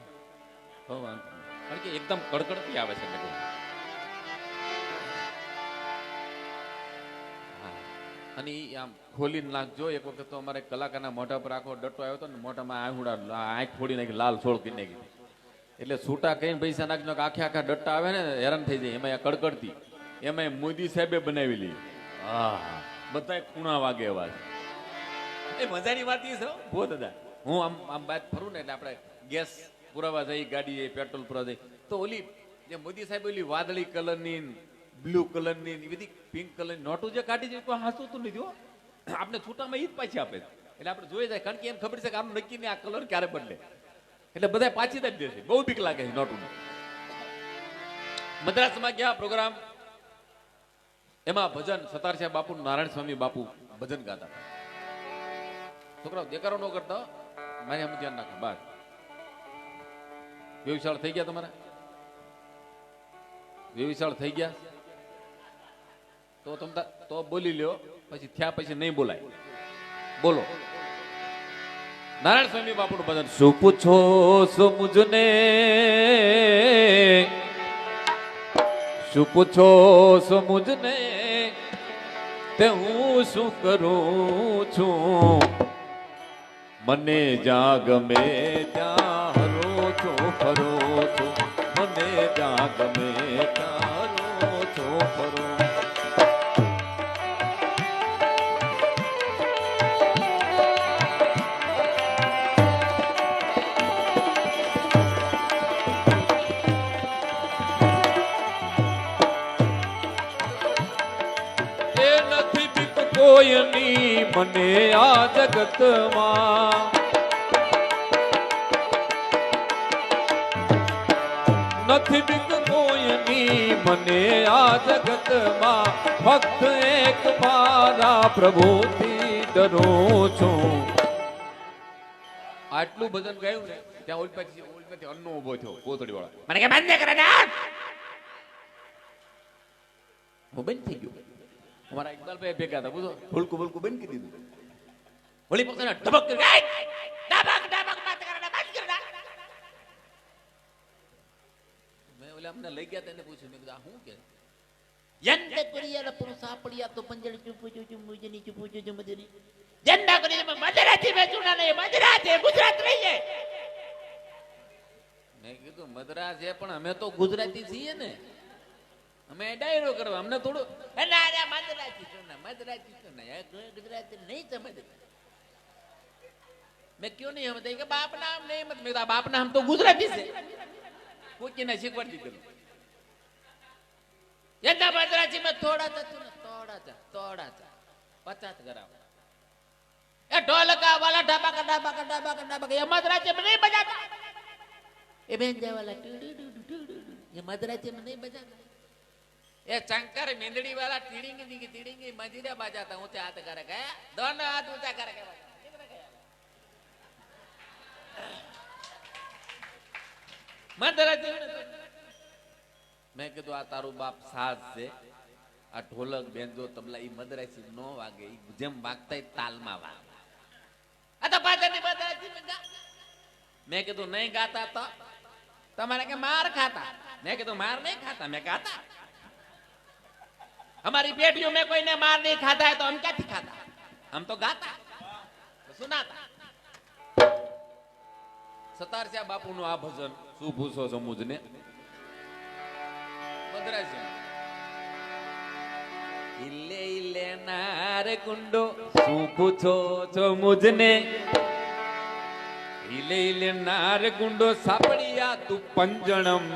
કારણ કે એકદમ કડકડતી આવે છે અને આમ ખોલીને નાખજો. એક વખત તો અમારે કલાકારના મોઢા પર આખો ડટ્ટો આવ્યો હતો ને મોઢામાં આંખ ફોડી નાખી, લાલ સોળ કરી નાખી. એટલે છૂટા કઈ પૈસા નાખજો કે આખે આખા ડટ્ટા આવે ને હેરાન થઈ જાય. એમાં કડકડતી એમાં મોદી સાહેબે બનાવી લી. હા બધા ખૂણા વાગે એવા એ મજાની વાત એ છે બહુ દાદા. હું આમ બાદ ફરું ને એટલે આપણે ગેસ પુરાવા જઈ ગાડી પેટ્રોલ પુરાવા જઈ તો ઓલી જે મોદી સાહેબ ઓલી વાદળી કલરની બ્લુ કલરની બધી પિંક કલરની નોટો જે કાઢી છે કોઈ હાસું તો નથી હો. આપણે છૂટામાં ઈ જ પાછી આપે એટલે આપણે જોઈ જાય કારણ કે એમ ખબર છે કે આમ નક્કી ને આ કલર ક્યારે બદલે એટલે બધા પાછી જ દેશે. બહુ બીક લાગે છે નોટું. મદ્રાસમાં ગયા પ્રોગ્રામ એમાં ભજન સતારસિંહ બાપુ નારાયણ સ્વામી બાપુ ભજન ગાતા. છોકરાઓ દેકારો ન કરતા મારે આમ ધ્યાન રાખો. બાર વ્યવશાળ થઈ ગયા તમારા વ્યવશાળ થઈ ગયા તો તમ તો બોલી લ્યો પછી થયા પછી નહીં બોલાય. બોલો નારાયણ સ્વામી બાપુનું ભજન. શું પૂછો સો મુજને શું પૂછો સો મુજને તે હું શું કરું છું મને જ્યાં ગમે ત્યાં હરો છો ફરો છો મને જ્યાં ગમે ત્યાં હરો છો ફરો. કોઈની મને આ જગતમાં નથી બીક કોઈની મને આ જગતમાં ફક્ત એક મારા પ્રભુથી ડરું છું. આટલું ભજન ગાયું ને ત્યાં ઓલપેથી અન્નો ઉભો થયો કોતડી વાળા મને કે બંધ કરે હું બંધ થઈ ગયો. અમારા ઇકબાલભાઈ ભેગા હતા પૂછો ભૂલકું ભૂલકું બંધ કરી દીધું. વળી પકડીને ઢબક કરી મેં ઓલા અમને લઈ ગયા તેને પૂછ્યું મેં કીધું શું કે યંતે કરિયા પુરુષા પડ્યા તો પંજળ ચૂપુ ચૂપુ મુજની ચૂપુ ચૂપુ મદરી જંડા કરી મદરાથી બેચુના નહીં મદરાથી ગુજરાત રહી છે. મેં કીધું મદરાસ છે પણ અમે તો ગુજરાતી છીએ ને અમે ડાયરો કરવા અમને થોડું ગુજરાતી નહીં સમજ. મેં ક્યો નહીં સમજ કે બાપ નામ નહીં મત મેં બાપ નામ તો ગુજરાતી છે કોકીને શીખવાડી દીધું. એના મદ્રાસી માં થોડા થોડા 50 ગ્રામ એ ઢોલકા વાલા ઢાબા ઢાબા એ મદ્રાસી માં નહીં બજાતા એ બેંજા વાલા એ મદ્રાસી માં નહીં બજાતા એ શંકર મેંદડી વાला તીડિંगी मजीरा बजाता ऊंचे हाथ करे गया दोनों हाथ ऊंचा करे गया. मैं કીધું આ તારું બાપ સાજ છે આ ઢોલક બેંજો તબલા ઈ મદ્રાસી નો વાગે જેમ વાગતા તાલમાં વાગે આ તો પાછળની મદ્રાસી માં ગા. મેં કીધું નહીં ગાતા તો તમારે કે માર ખાતા. મેં કીધું માર નહીં ખાતા મેં ગાતા. हमारी बेटियों में कोई ने मार नहीं खाता है तो हम क्या दिखाता हम तो गाता तो सुनाता. સતારસિંહ બાપુનું આ ભજન શું પૂછો છો મુજને મદ્રાસી ઇલે ઇલે નાર ગુંડો શું પૂછો છો મુજને ઇલે ઇલે નાર ગુંડો સાપડિયા તું પંજણમ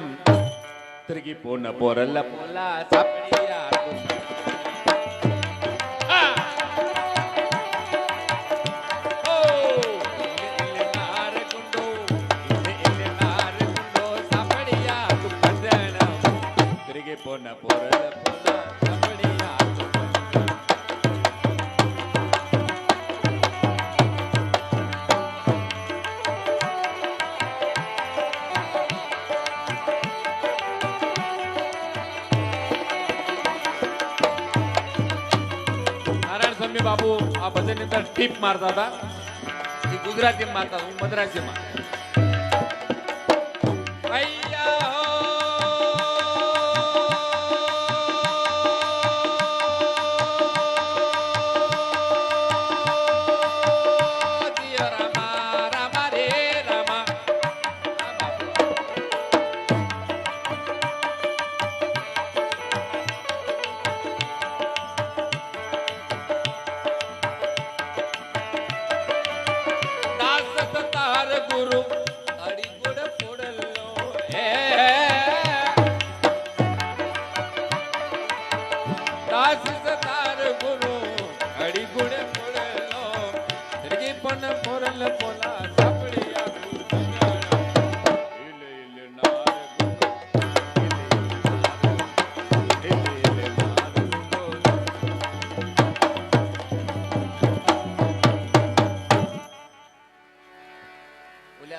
ત્રિગી પોન પોરલ પોલા સાપડિયા તું ગોસ્વામી બાપુ આ ભજનની અંદર ટીપ મારતા હતા. એ ગુજરાતીમાં મારતા, હું મદ્રાસીમાં.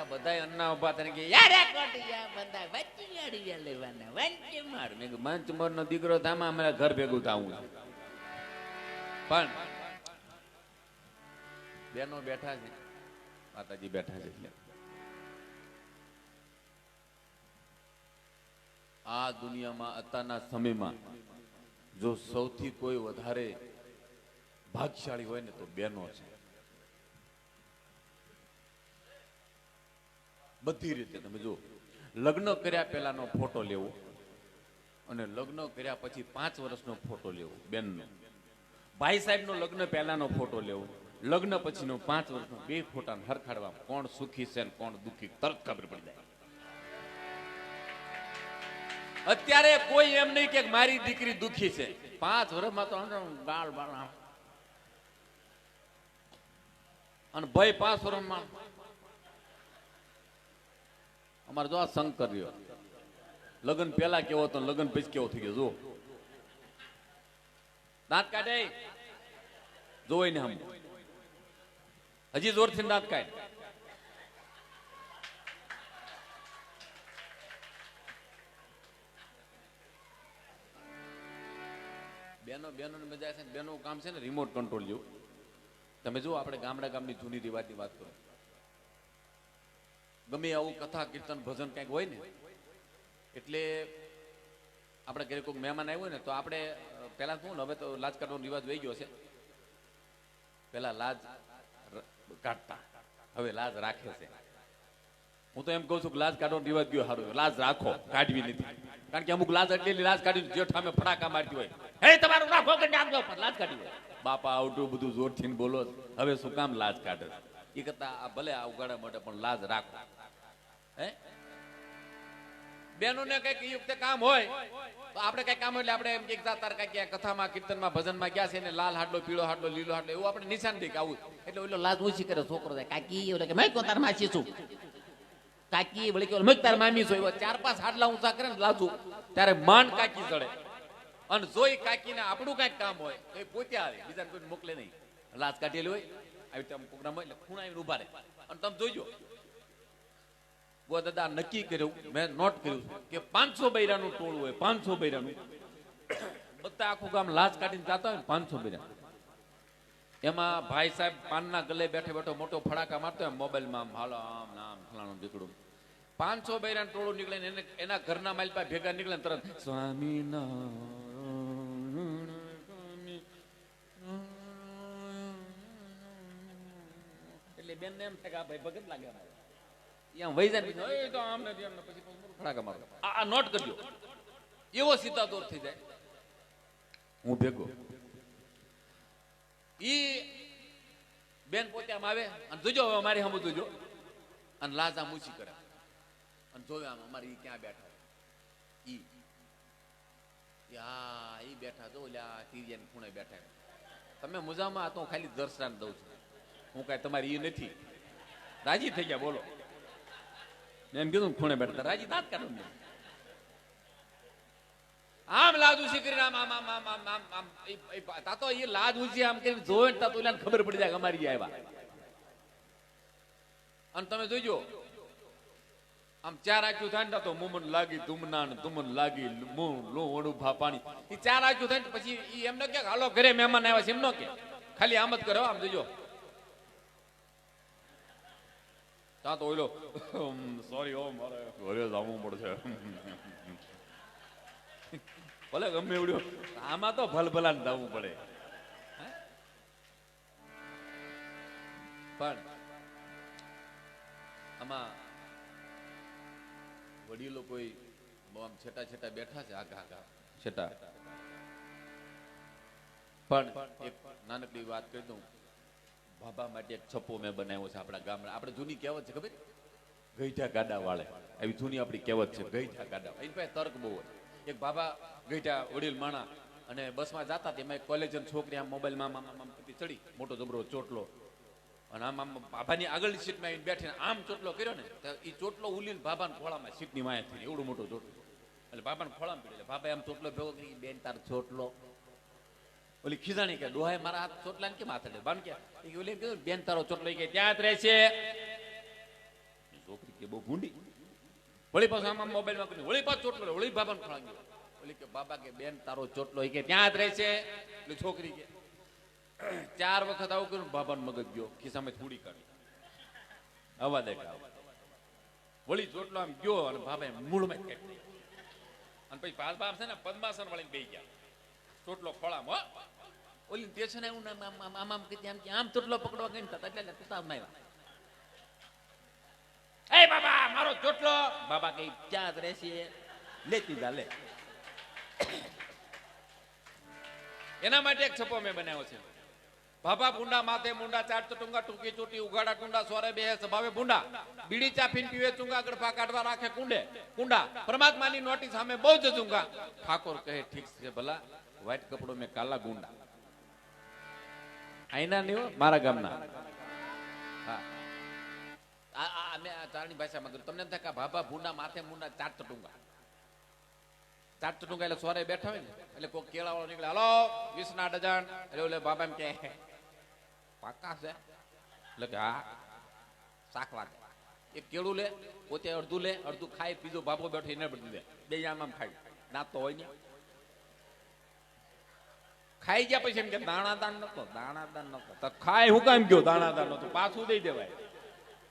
બધા અન્ના ઉભા થઈને કે યાર આ કોટિયા બંદા વચ્ચી લેવાના વંચી માર. મેં કીધું મંચ મોર નો દીકરો થામા અમારા ઘર ભેગું થાવું. પણ બેનો બેઠા છે, માતાજી બેઠા છે. એટલે આ દુનિયામાં અત્યારના સમયમાં જો સૌથી કોઈ વધારે ભાગ્યશાળી હોય ને તો બેનો છે. બધી રીતે તમે જો, લગ્ન કર્યા પહેલાનો ફોટો લેવો અને લગ્ન કર્યા પછી 5 વર્ષનો ફોટો લેવો બેનનો. ભાઈ સાહેબનો લગ્ન પહેલાનો ફોટો લેવો, લગ્ન પછીનો 5 વર્ષનો, બે ફોટાને હરખાડવા કોણ સુખી છે ને કોણ દુઃખી તરત ખબર પડી જાય. અત્યારે કોઈ એમ નહીં કે મારી દીકરી દુઃખી છે. 5 વર્ષમાં તો ગાળ બાળ અને ભાઈ 5 વર્ષમાં. અમારે જો આ શંકર રહ્યો, લગ્ન પેલા કેવો હતો, લગ્ન પછી કેવો થઈ ગયો. જો દાંત કાઢે, જોઈ ને હમ હજી જોરથી દાંત કાઢ. બેનો મજા છે. બેનો કામ છે ને રિમોટ કંટ્રોલ જેવું. તમે જો આપણે ગામની જૂની રિવાજની વાત કરો, ગમે આવું કથા કીર્તન ભજન કંઈક હોય ને એટલે આપણે ઘરે કોઈ મહેમાન આવ્યો ને તો આપણે પેલા શું, હવે તો લાજ કાઢવાનો રિવાજ વહી ગયો છે. પેલા લાજ કાઢતા, હવે લાજ રાખે છે. હું તો એમ કહું છું કે લાજ કાઢવાનો રિવાજ ગયો સારું, લાજ રાખો, કાઢવી નથી. કારણ કે અમુક લાજ એટલી લાજ કાઢી જેઠામે ફટાકા મારતી હોય, હે તમારું રાખો કે નાખજો, પણ લાજ કાઢી હોય. બાપા આવતું બધું જોરથી બોલો, હવે શું કામ લાજ કાઢે? એ કરતા ભલે આ ઉગાડા માટે પણ લાજ રાખો. હે બેનોને કઈક એ વખતે કામ હોય તો આપણે કઈ કામ એટલે આપણે એમ કે તાર કઈ કથામાં કીર્તનમાં ભજનમાં ગયા છે ને લાલ હાડલો પીળો હાડલો લીલો હાડલો એવું આપણે નિશાન દે કે આવું, એટલે ઓલો લાજ ઊંચી કરે છોકરો જાય કાકી ઓલે કે મેં તાર માસી છું, કાકી વળી કે મેં તાર મામી છું. એવા 4-5 હાડલા ઊંચા કરે ને લાજુ ત્યારે માંડ કાકી ચડે. અને જોઈ કાકીને આપણું કઈક કામ હોય તો એ પોતે આવે, બીજાને કોઈ મોકલે નહીં. લાજ કાઢેલી હોય આવી રીતે પ્રોગ્રામ હોય એટલે ખૂણા આવીને ઉભા રહે. અને તમે જોઈજો દાદા નક્કી કર્યું, મેં નોટ કર્યું કે 500 બૈરાનું ટોળું હોય, 500 બૈરાનું, બધા આખું ગામ લાજ કાઢીને જતા હોય 500 બૈરા. એમાં ભાઈ સાહેબ પાનના ગલે બેઠે બેઠો મોટો ફડાકા મારતો હોય મોબાઈલમાં, હાલો આમ નામ ફલાણું દીકડું. 500 બૈરાનું ટોળું નીકળે ને એના ઘરના માઇલ પાસે ભેગા નીકળે ને તરત સ્વામી એટલે બેન ને એમ થાય કે ભાઈ ભગત લાગે નોટ કરજો. એવો સીધા દોર થઈ જાય. હું ભેગો ઈ બેન પોતે આમ આવે અને જોજો હવે અમારી સામે જોજો અને લાજા મૂછી કરે અને જોવે આમ અમારી ક્યાં બેઠા ઈ ઈ બેઠા જો ઓલા તીરિયા ખૂણે બેઠા. તમે મુજામાં તો ખાલી દર્શન દઉં છું, હું કઈ તમારી ઈ નથી. રાજી થઈ ગયા બોલો. એમ કીધું ખૂણે બેઠા રાજી દાંત કાઢો. આમ લાજ ઊંચી કરીને આમ આમ આમ આમ આમ આમ તાતો એ લાજ ઊંચી આમ કરીને જોવે ને તાતો ઓલાને ખબર પડી જાય અમારી આવ્યા. અને તમે જોઈજો આમ 4 આંખ્યું થાય ને તો મુમન લાગી તુમના ને તુમન લાગી મું લો ઓડું ભા પાણી. એ 4 આંખ્યું થાય ને પછી એમ ન કે હાલો ઘરે મહેમાન આવ્યા છે એમ ન કે, ખાલી આમ જ કરો, આમ જોજો. ત્યાં તો ઓલો સોરી ઓ મારે ઘરે જવું પડશે. ભલે ગમે એવડ્યો, આમાં તો ભલભલા જવું પડે. પણ આમાં વડીલો કોઈ આમ છેટા છેટા બેઠા છે, આગા આગા છેટા. પણ એક નાનકડી વાત કહી દઉં. બાબા માટે એક છપ્પો મેં બનાવ્યો છે આપણા ગામડા. આપણે જૂની કહેવત છે ખબર, ગઈઠા ગાડા વાળે, એવી જૂની આપણી કહેવત છે, ગઈઠા ગાડા. એની પાસે તર્ક બહુ હોય. એક બાબા ગઈઠા વડીલ માણા અને બસમાં જતા તેમાં એક કોલેજન છોકરી આમ મોબાઈલમાં આમ ચડી, મોટો જબરો ચોટલો, અને આમ આમ બાબાની આગળની સીટમાં આવીને બેઠીને આમ ચોટલો કર્યો ને, તો એ ચોટલો ઉલીને બાબાના ખોળામાં સીટની માયા થઈ, એવડું મોટો ચોટલો. એટલે બાબાને ખોળામાં પડી, એટલે બાબા આમ ચોટલો ભેગો કરી, બેન તાર ચોટલો. ઓલી ખીજાણી કે ડોહાએ મારા હાથ ચોટલા ને કેમ હાથ બાન કે ઓલી કીધું બેન તારો ચોટલો કે ત્યાં જ રહેશે. છોકરી કે બહુ ભૂંડી, વળી પાછું આમ મોબાઈલમાં કરી, વળી પાછું ચોટલો, વળી બાબાને ખોળા ગયો. ઓલી કે બાબા કે બેન તારો ચોટલો કે ત્યાં જ રહેશે. એટલે છોકરી કે 4 વખત આવું કર્યું, બાબાનો મગજ ગયો, ખિસ્સામાં થોડી કાઢી, હવા દેખાવ, વળી ચોટલો આમ ગયો અને બાબાએ મૂળમાં કાઢી. અને પછી બાપ છે ને પદ્માસન વાળીને બેસી ગયા, ચોટલો ખોળામાં. ઓલી તે છે ને એવું આમ આમ આમ ચોટલો પકડવા ગઈ એટલે તુતાવ ના આવ્યા. એ બાબા મારો ચોટલો, બાબા કઈ ક્યાં જ રહેશે, લેતી જા લે. એના માટે એક છપ્પો મેં બનાવ્યો છે. બાબા ભૂંડા માથે મુંડા, ચાટ ટુંગા, ટૂંકી ચૂંટી, ઉગાડા કુંડા, સોરે બે સ્વભાવે ભૂંડા, બીડી ચાફીને પીવે ચુંગા, ગડફા કાઢવા રાખે કુંડા, પરમાત્માની નોટી સામે બહુ જ ચુંગા. ઠાકોર કહે ઠીક છે ભલા, વ્હાઈટ કપડો મેં કાલા ગુંડા. આઈના નહીં મારા ગામના. હા મેં ચારની ભાષામાં કર્યું. તમને એમ થાય કે બાબા ભૂંડા માથે મુંડા, ચાટ ટુંગા. ચાટ ટુંગા એટલે સોરે બેઠા હોય ને, એટલે કોઈ કેળા વાળો નીકળે, હલો 20 ડઝન. એટલે ઓલે બાબા એમ કે પાકા છે, એટલે કે હા શાક લાગે. એક કેળું લે, પોતે અડધું લે, અડધું ખાય, બીજો બાબો બેઠો એને બધું લે, બે આમ આમ ખાય. દાંત તો હોય ને, ખાઈ ગયા પછી એમ કે દાણાદાન નતો, દાણાદાન નતો. તો ખાય હું કામ ગયો, દાણાદાન નતો, પાછું દઈ દેવાય.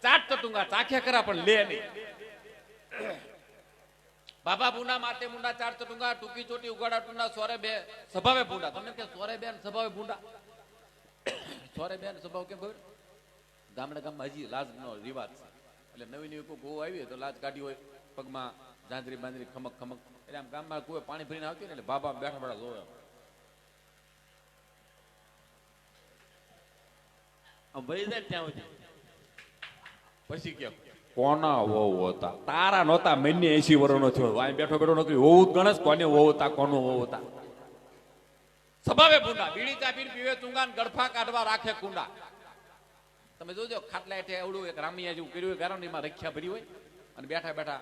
ચાટ ટુંગા ચાખ્યા કરા પણ લે નહીં. બાબા ભૂંડા માથે મુંડા, ચાટ ટુંગા, ટૂંકી ચોટી, ઉગાડા ટુંડા, સોરે બે સ્વભાવે ભૂંડા. તમને કે સોરે બે સ્વભાવે ભૂંડા, સોરે બે સ્વભાવ કેમ ખબર? ગામડા ગામમાં હજી લાજનો રિવાજ છે. એટલે નવી નવી કોઈ ગો આવી તો લાજ કાઢી હોય, પગમાં જાંજરી બાંજરી, ખમક ખમક. એટલે આમ ગામમાં કોઈ પાણી ભરીને આવતી ને, એટલે બાબા બેઠા બેઠા જોવે, ભાઈ જાય ત્યાં સુધી. પછી કેમ કોના વહુ હતા? તારા નહોતા, મહિને 80 વર્ષનો થયો, અહીં બેઠો બેઠો નોકરી વહુ જ ગણેશ. કોને વહુ હતા, કોનું વહુ હતા? સ્વભાવે ભૂંડા, બીડી ચાપીને પીવે ચુંગા, ગડફા કાઢવા રાખે કુંડા. તમે જોજો ખાટલા હેઠે એવડું એક રામિયા જેવું કર્યું હોય, ગારણીમાં રખ્યા ભરી હોય, અને બેઠા બેઠા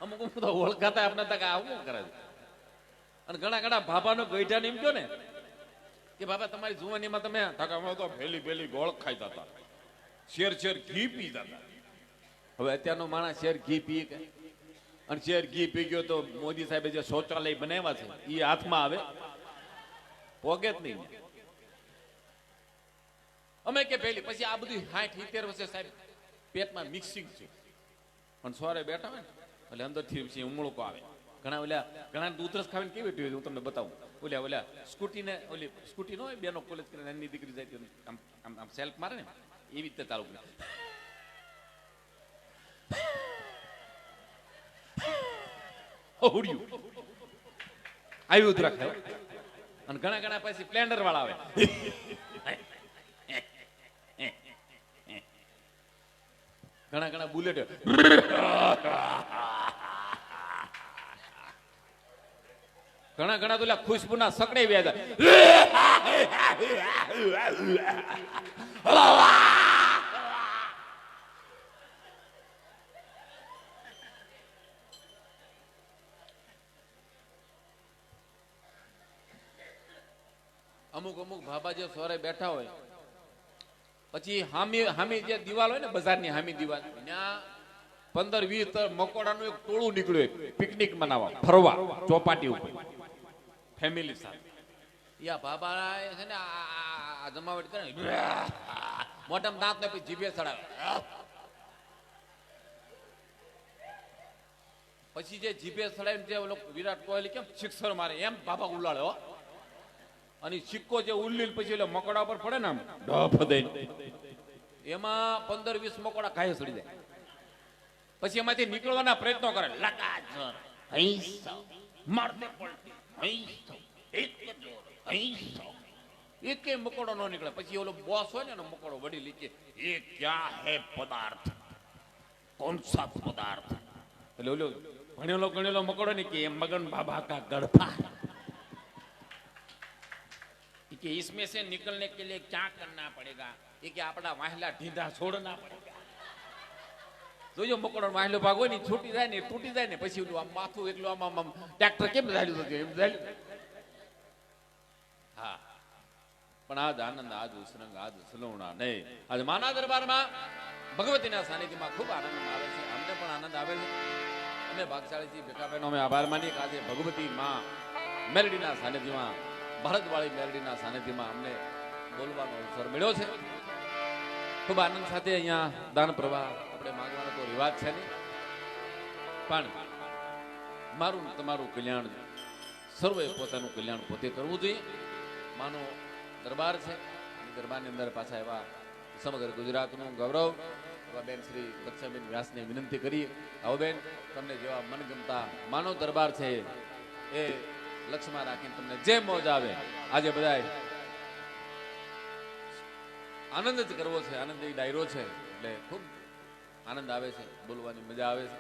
અમુક તો ઓળખાતા આપણે તક આવું કરે છે. અને ઘણા ઘણા ભાભાનો ગઈઠાને એમ કહો ને કે બાબા તમારી જુવાનીમાં તમે અમે તો ફેલી ફેલી ગોળ ખાઈતા હતા, શેર શેર ઘી પીતા હતા. હવે અત્યારનો માણસ શેર ઘી પી કે, અને શેર ઘી પી ગયો તો મોદી સાહેબે જે શૌચાલય બનાવ્યા છે એ હાથમાં આવે, પોગે જ નહીં. અમે કે પેલી પછી આ બધું 60-70 વર્ષે સાહેબ પેટમાં મિક્સિંગ છે, પણ સોરે બેઠા હોય ને એટલે અંદરથી પછી ઉમળકો આવે. ઘણા દૂધ રસ ખાવીને કેવી ટેવ હું તમને બતાવું. ઓલા સ્કૂટીને ઓલી સ્કૂટી નો હોય, બેનો કોલેજ કરીને નાની દીકરી જાય આમ આમ આમ સેલ્ફ મારે ને એવી રીતે ચાલુ કરે. આવ્યું રાખે. અને ઘણા ઘણા પછી સ્પ્લેન્ડર વાળા આવે, ઘણા ઘણા બુલેટ, ઘણા ઘણા તો ખુશ્બુના સકડે વ્યાજ. અમુક અમુક ભાભા જે સોરે બેઠા હોય, પછી હામી જે દિવાલ હોય ને બજારની હામી દિવાલ, ત્યાં 15-20 મકોડાનું એક ટોળું નીકળ્યું પિકનિક મનાવવા ફરવા ચોપાટી ઉપર ફેમિલી સાથે. યા બાબા છે ને આ જમાવટ કરે ને મોઢામાં દાંત ને પછી જીભે ચડાવે. પછી જે જીભે ચડાવીને જે ઓલો વિરાટ કોહલી કેમ સિક્સર મારે એમ બાબા ઉલાળે હો. અને સિક્કો જે ઉલ્લીલ પછી એટલે મકોડા પર પડે ને આમ ડફ દઈને એમાં 15-20 મકોડા ઘાય સડી જાય. પછી એમાંથી નીકળવાના પ્રયત્નો કરે લગાજર હૈસો મારને પલટી હૈસો એક મકોડો નો નીકળે. પછી ઓલો બોસ હોય ને એનો મકોડો વડી લીચે એ ક્યાં હે પદાર્થ કોણ સા પદાર્થ. એટલે ઓલો ગણેલો મકોડો ને કે મગન બાબા કા ગડફા कि इसमें से निकलने के लिए क्या करना पड़ेगा ये कि अपना वाहला ढींढा छोड़ना पड़ेगा. જોજો મકોડો વાહલો ભાગ હોય ને છૂટી જાય ને તૂટી જાય ને પછી ઓલું આમ માથું એકલું આમ ટ્રેક્ટર કેમ ઝાલ્યું હતું એમ ઝાલ્યું. હા પણ આજ આનંદ આજ ઉસરંગ આજ સલવણા નહીં. આજ માના દરબારમાં ભગવતીના સાનિધ્યમાં ખૂબ આનંદ આવે છે. અમને પણ આનંદ આવે છે. અમે ભાગશાળીથી ભેખાબેનો અમે આભાર માનીએ કે આજે ભગવતી માં મેરડીના સાનિધ્યમાં ભારતવાળી મેરડીના સાનિધ્યમાં અમને બોલવાનો અવસર મળ્યો છે. ખૂબ આનંદ સાથે અહીંયા દાન પ્રવાહ આપણે માંગવાનો તો રિવાજ છે નહીં, પણ મારું તમારું કલ્યાણ સર્વે પોતાનું કલ્યાણ પોતે કરવું જોઈએ. માનો દરબાર છે, દરબારની અંદર પાછા એવા સમગ્ર ગુજરાતનું ગૌરવ એવા બેન શ્રી દક્ષાબેન વ્યાસને વિનંતી કરીએ, આવો બેન તમને જેવા મનગમતા માનો દરબાર છે એ લક્ષ્યમાં રાખીને તમને જે મોજ આવે આજે બધાય આનંદ જ કરવો છે. આનંદ એ ડાયરો છે એટલે ખૂબ આનંદ આવે છે, બોલવાની મજા આવે છે.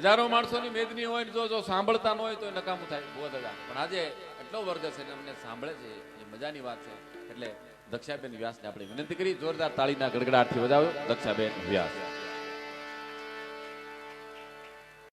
હજારો માણસોની મેદની હોય જો સાંભળતા ન હોય તો નકામું થાય બહુ દડા. પણ આજે એટલો વર્ગ છે ને અમને સાંભળે છે એ મજાની વાત છે. એટલે દક્ષાબેન વ્યાસને આપણે વિનંતી કરી જોરદાર તાળીના ગડગડાટથી વધાવ્યો દક્ષાબેન વ્યાસ.